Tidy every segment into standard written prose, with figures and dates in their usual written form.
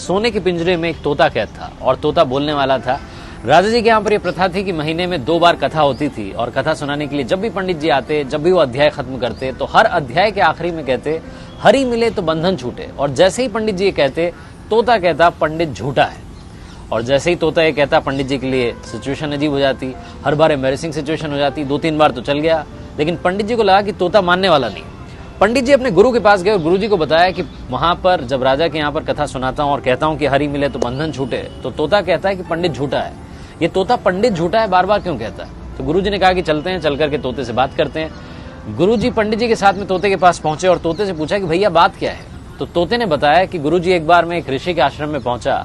सोने के पिंजरे में एक तोता कैद था और तोता बोलने वाला था। राजा जी के यहाँ पर यह प्रथा थी कि महीने में 2 बार कथा होती थी और कथा सुनाने के लिए जब भी पंडित जी आते, जब भी वो अध्याय खत्म करते तो हर अध्याय के आखिरी में कहते हरि मिले तो बंधन छूटे। और जैसे ही पंडित जी ये कहते तोता कहता पंडित झूठा है। और जैसे ही तोता ये कहता पंडित जी के लिए सिचुएशन अजीब हो जाती, हर बार एम्बैरेसिंग सिचुएशन हो जाती। 2-3 बार तो चल गया, लेकिन पंडित जी को लगा कि तोता मानने वाला नहीं। पंडित जी अपने गुरु के पास गए और गुरु जी को बताया कि वहां पर जब राजा के यहाँ पर कथा सुनाता हूं और कहता हूं कि हरि मिले तो बंधन छूटे, तो तोता कहता है कि पंडित झूठा है। ये तोता पंडित झूठा है बार बार क्यों कहता है? तो गुरु जी ने कहा कि चलते हैं, चल करके तोते से बात करते हैं। गुरु जी पंडित जी के साथ में तोते के पास पहुंचे और तोते से पूछा कि भैया बात क्या है? तो तोते ने बताया कि गुरु जी एक बार मैं एक ऋषि के आश्रम में पहुंचा,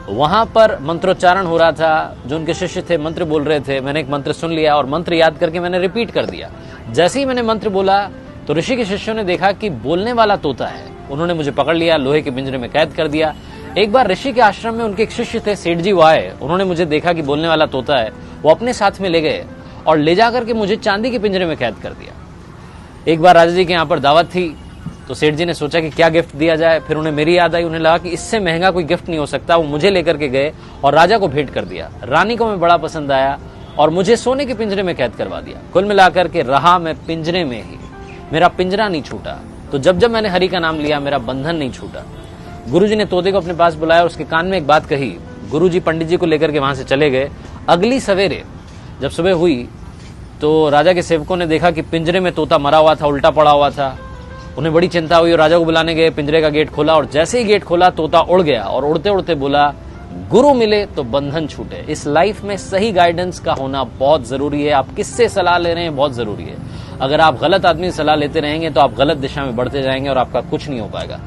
वहां पर मंत्रोच्चारण हो रहा था, जो उनके शिष्य थे मंत्र बोल रहे थे। मैंने एक मंत्र सुन लिया और मंत्र याद करके मैंने रिपीट कर दिया। जैसे ही मैंने मंत्र बोला तो ऋषि के शिष्यों ने देखा कि बोलने वाला तोता है। उन्होंने मुझे पकड़ लिया, लोहे के पिंजरे में कैद कर दिया। एक बार ऋषि के आश्रम में उनके एक शिष्य थे, सेठ जी, वो आए। उन्होंने मुझे देखा कि बोलने वाला तोता है, वो अपने साथ में ले गए और ले जाकर के मुझे चांदी के पिंजरे में कैद कर दिया। एक बार राजा जी के यहाँ पर दावत थी तो सेठ जी ने सोचा कि क्या गिफ्ट दिया जाए। फिर उन्हें मेरी याद आई, उन्हें लगा कि इससे महंगा कोई गिफ्ट नहीं हो सकता। वो मुझे लेकर के गए और राजा को भेंट कर दिया। रानी को मैं बड़ा पसंद आया और मुझे सोने के पिंजरे में कैद करवा दिया। कुल मिलाकर के रहा मैं पिंजरे में ही, मेरा पिंजरा नहीं छूटा। तो जब जब मैंने हरि का नाम लिया मेरा बंधन नहीं छूटा। गुरुजी ने तोते को अपने पास बुलाया और उसके कान में एक बात कही। गुरुजी पंडित जी को लेकर के वहां से चले गए। अगली सवेरे जब सुबह हुई तो राजा के सेवकों ने देखा कि पिंजरे में तोता मरा हुआ था, उल्टा पड़ा हुआ था। उन्हें बड़ी चिंता हुई और राजा को बुलाने गए। पिंजरे का गेट खोला और जैसे ही गेट खोला तोता उड़ गया और उड़ते उड़ते बोला गुरु मिले तो बंधन छूटे। इस लाइफ में सही गाइडेंस का होना बहुत जरूरी है। आप किससे सलाह ले रहे हैं बहुत जरूरी है। अगर आप गलत आदमी से सलाह लेते रहेंगे तो आप गलत दिशा में बढ़ते जाएंगे और आपका कुछ नहीं हो पाएगा।